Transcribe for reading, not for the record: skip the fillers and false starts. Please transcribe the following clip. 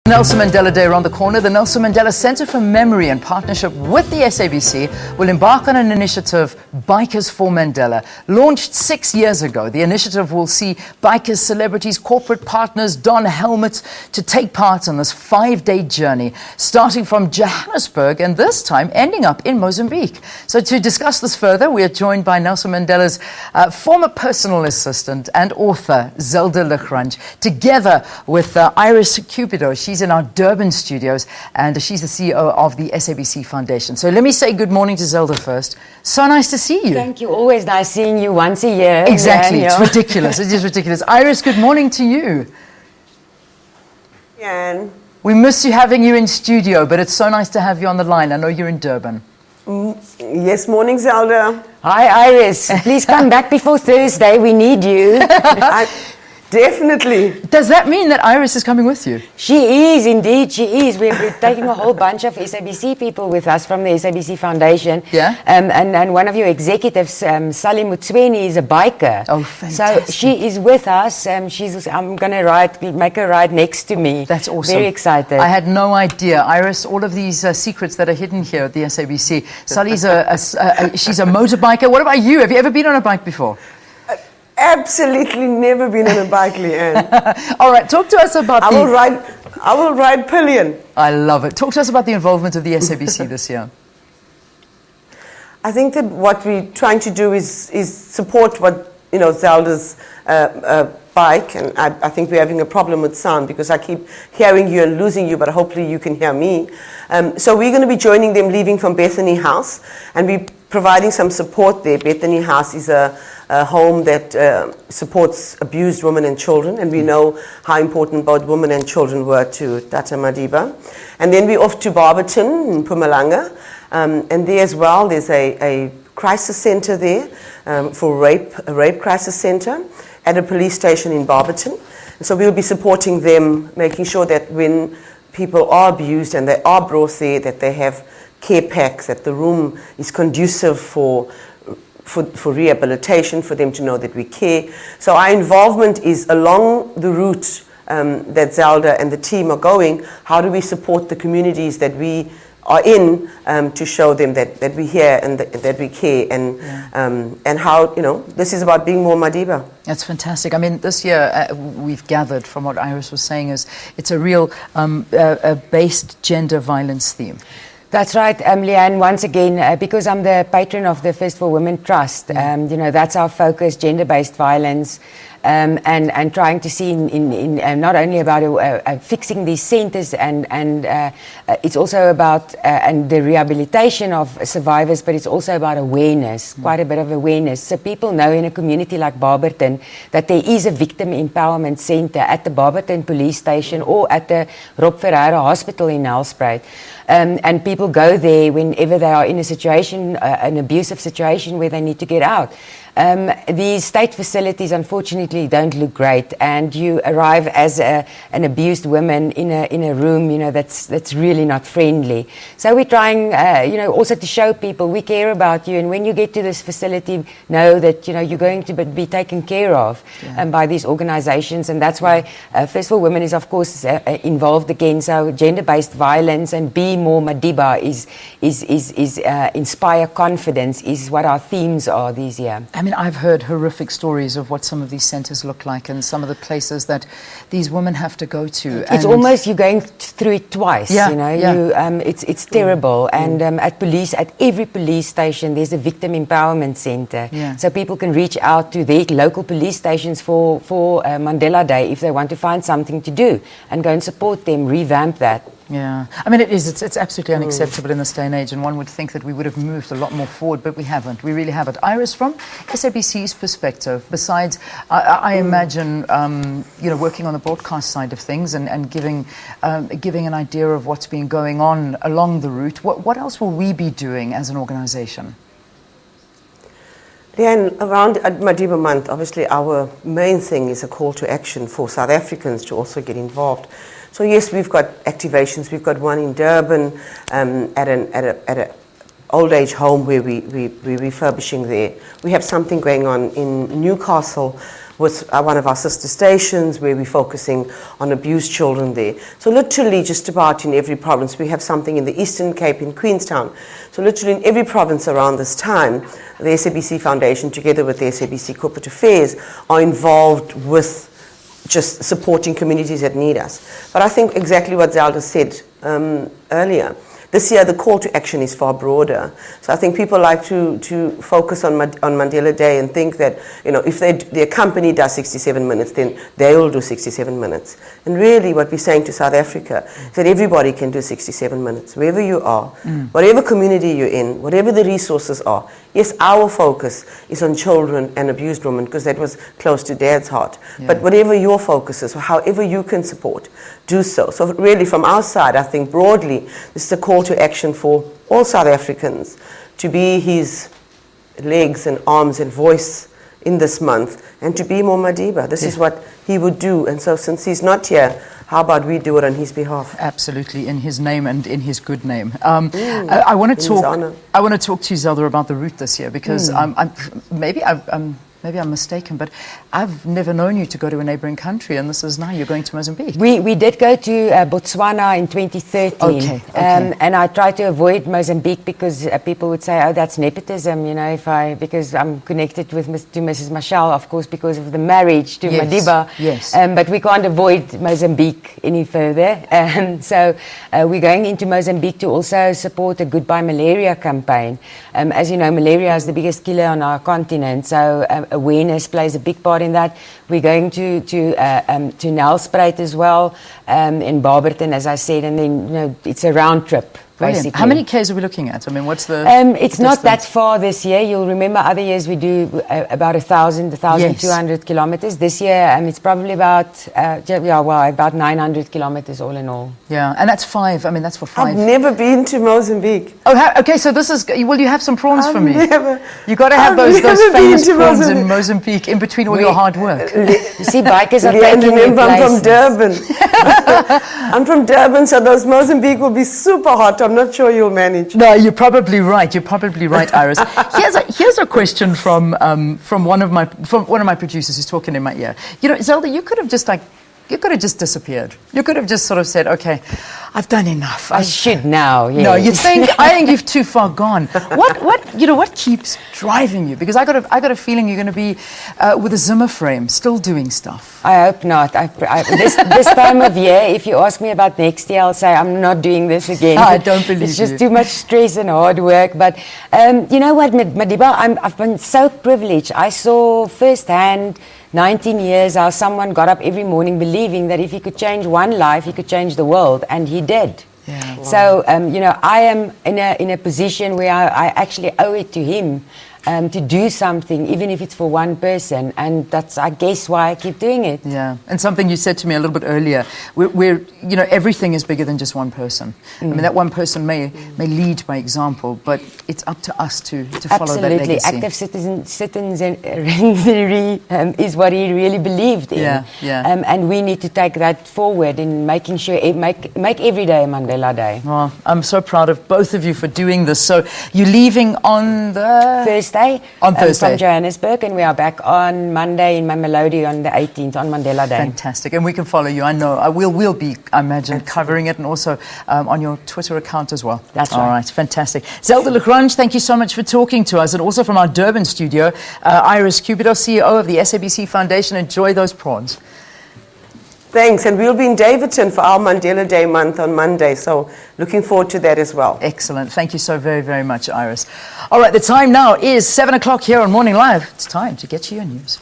Nelson Mandela Day around the corner. The Nelson Mandela Centre for Memory, in partnership with the SABC, will embark on an initiative, Bikers for Mandela. Launched 6 years ago, the initiative will see bikers, celebrities, corporate partners don helmets to take part on this 5-day journey, starting from Johannesburg and this time ending up in Mozambique. So to discuss this further, we are joined by Nelson Mandela's former personal assistant and author, Zelda Grange, together with Iris Cupido. She's in our Durban studios, and she's the CEO of the SABC Foundation. So let me say good morning to Zelda first. So nice to see you. Thank you. Always nice seeing you once a year. Exactly. It's ridiculous. It is ridiculous. Iris, good morning to you. Jan. We miss you having you in studio, but it's so nice to have you on the line. I know you're in Durban. Yes, morning, Zelda. Hi, Iris. Please come back before Thursday. We need you. Definitely. Does that mean that Iris is coming with you? She is, indeed, she is. We're taking a whole bunch of SABC people with us from the SABC Foundation. Yeah. And one of your executives, Sally Mutsweni, is a biker. Oh, fantastic. So she is with us. I'm going to make her ride next to me. That's awesome. Very excited. I had no idea. Iris, all of these secrets that are hidden here at the SABC. Sally's she's a motorbiker. What about you? Have you ever been on a bike before? Absolutely never been on a bike, Leanne. All right, talk to us about I will ride pillion. I love it. Talk to us about the involvement of the SABC this year. I think that what we're trying to do is support what, Zelda's bike, and I think we're having a problem with sound because I keep hearing you and losing you, but hopefully you can hear me. So we're going to be joining them leaving from Bethany House, and we're providing some support there. Bethany House is a home that supports abused women and children, and we know how important both women and children were to Tata Madiba. And then we're off to Barberton in Mpumalanga, and there as well there's a crisis center there for a rape crisis center at a police station in Barberton. And so we'll be supporting them, making sure that when people are abused and they are brought there, that they have care packs, that the room is conducive for rehabilitation, for them to know that we care. So our involvement is along the route that Zelda and the team are going. How do we support the communities that we are in to show them that we're here and that we care, and how, this is about being more Madiba. That's fantastic. I mean, this year we've gathered from what Iris was saying is it's a real based gender violence theme. That's right, Leanne. Once again, because I'm the patron of the First for Women Trust, that's our focus: gender-based violence, and trying to see in not only about fixing these centres, and it's also about and the rehabilitation of survivors, but it's also about awareness, quite a bit of awareness, so people know in a community like Barberton that there is a victim empowerment centre at the Barberton police station or at the Rob Ferreira Hospital in Nelspruit. And people go there whenever they are in a situation, an abusive situation where they need to get out. These state facilities, unfortunately, don't look great, and you arrive as an abused woman in a room, that's really not friendly. So we're trying, also to show people we care about you, and when you get to this facility, know that you're going to be taken care of by these organisations, and that's why First for Women is, of course, involved again. So gender-based violence and be more Madiba is inspire confidence is what our themes are this year. I mean, I've heard horrific stories of what some of these centres look like and some of the places that these women have to go to. It's almost you're going through it twice, it's terrible. And at every police station, there's a victim empowerment centre. Yeah. So people can reach out to their local police stations for Mandela Day if they want to find something to do and go and support them, revamp that. Yeah, I mean, it's absolutely unacceptable in this day and age, and one would think that we would have moved a lot more forward, but we haven't. We really haven't. Iris, from SABC's perspective, besides, I imagine, working on the broadcast side of things and giving an idea of what's been going on along the route, what else will we be doing as an organisation? Leanne, around Madiba Month, obviously our main thing is a call to action for South Africans to also get involved. So yes, we've got activations. We've got one in Durban at an old age home where we're refurbishing there. We have something going on in Newcastle with one of our sister stations where we're focusing on abused children there. So literally just about in every province. We have something in the Eastern Cape in Queenstown. So literally in every province around this time, the SABC Foundation together with the SABC Corporate Affairs are involved with just supporting communities that need us. But I think exactly what Zelda said earlier. This year, the call to action is far broader. So I think people like to focus on Mandela Day and think that, you know, if their company does 67 minutes, then they will do 67 minutes. And really what we're saying to South Africa is that everybody can do 67 minutes, wherever you are, whatever community you're in, whatever the resources are. Yes, our focus is on children and abused women because that was close to Dad's heart. Yeah. But whatever your focus is, or however you can support, do so. So really from our side, I think broadly, this is a call to action for all South Africans to be his legs and arms and voice in this month and to be more Madiba. This is what he would do. And so since he's not here, how about we do it on his behalf? Absolutely, in his name and in his good name. I want to talk. I want to talk to you, Zelda, about the route this year because maybe I'm mistaken, but I've never known you to go to a neighbouring country, and this is now you're going to Mozambique. We did go to Botswana in 2013, okay. And I tried to avoid Mozambique because people would say, "Oh, that's nepotism," you know, because I'm connected to Mrs. Mashal, of course, because of the marriage to Madiba. Yes. But we can't avoid Mozambique any further, so we're going into Mozambique to also support a Goodbye Malaria campaign. As you know, malaria is the biggest killer on our continent, so awareness plays a big part in that. We're going to Nelspruit as well, in Barberton, as I said, and then, you know, it's a round trip. Basically. How many Ks are we looking at? I mean, what's the it's not that far this year. You'll remember other years we do about 1,200 kilometers. This year it's probably about about 900 kilometers all in all. Yeah, and that's five. I mean, that's for five. I've never been to Mozambique. Oh, okay. So this is. Will you have some prawns for me? You got to have I've those famous prawns Mozambique. In Mozambique in between all your hard work. You see, bikers are taking their I'm from places. Durban. I'm from Durban, so those Mozambique will be super hot. I'm not sure you'll manage. No, you're probably right. You're probably right, Iris. Here's a question from one of my producers who's talking in my ear. You know, Zelda, you could have just disappeared. You could have just sort of said, "Okay, I've done enough. I should now." Yes. No, I think you've too far gone. What keeps driving you? Because I got a feeling you're going to be with a Zimmer frame, still doing stuff. I hope not. This time of year, if you ask me about next year, I'll say I'm not doing this again. I don't believe it's just too much stress and hard work. But you know what, Madiba, I've been so privileged. I saw firsthand 19 years how someone got up every morning believing that if he could change one life, he could change the world, and he did. Yeah. Wow. So, you know, I am in a position where I actually owe it to him to do something, even if it's for one person, and that's, I guess, why I keep doing it. Yeah, and something you said to me a little bit earlier, we're you know, everything is bigger than just one person. I mean, that one person may lead by example, but it's up to us to follow that legacy. Absolutely, active citizenry is what he really believed in. Yeah. And we need to take that forward in making sure, make every day a Mandela Day. Well, I'm so proud of both of you for doing this. So you're leaving on the... Thursday. On Thursday. From Johannesburg, and we are back on Monday in Mamelodi on the 18th, on Mandela Day. Fantastic. And we can follow you. I know. We'll be, I imagine, covering it, and also on your Twitter account as well. That's right. All right. Fantastic. Zelda Grange, thank you so much for talking to us. And also from our Durban studio, Iris Cupido, CEO of the SABC Foundation. Enjoy those prawns. Thanks, and we'll be in Davidson for our Mandela Day month on Monday, so looking forward to that as well. Excellent. Thank you so very, very much, Iris. All right, the time now is 7 o'clock here on Morning Live. It's time to get you your news.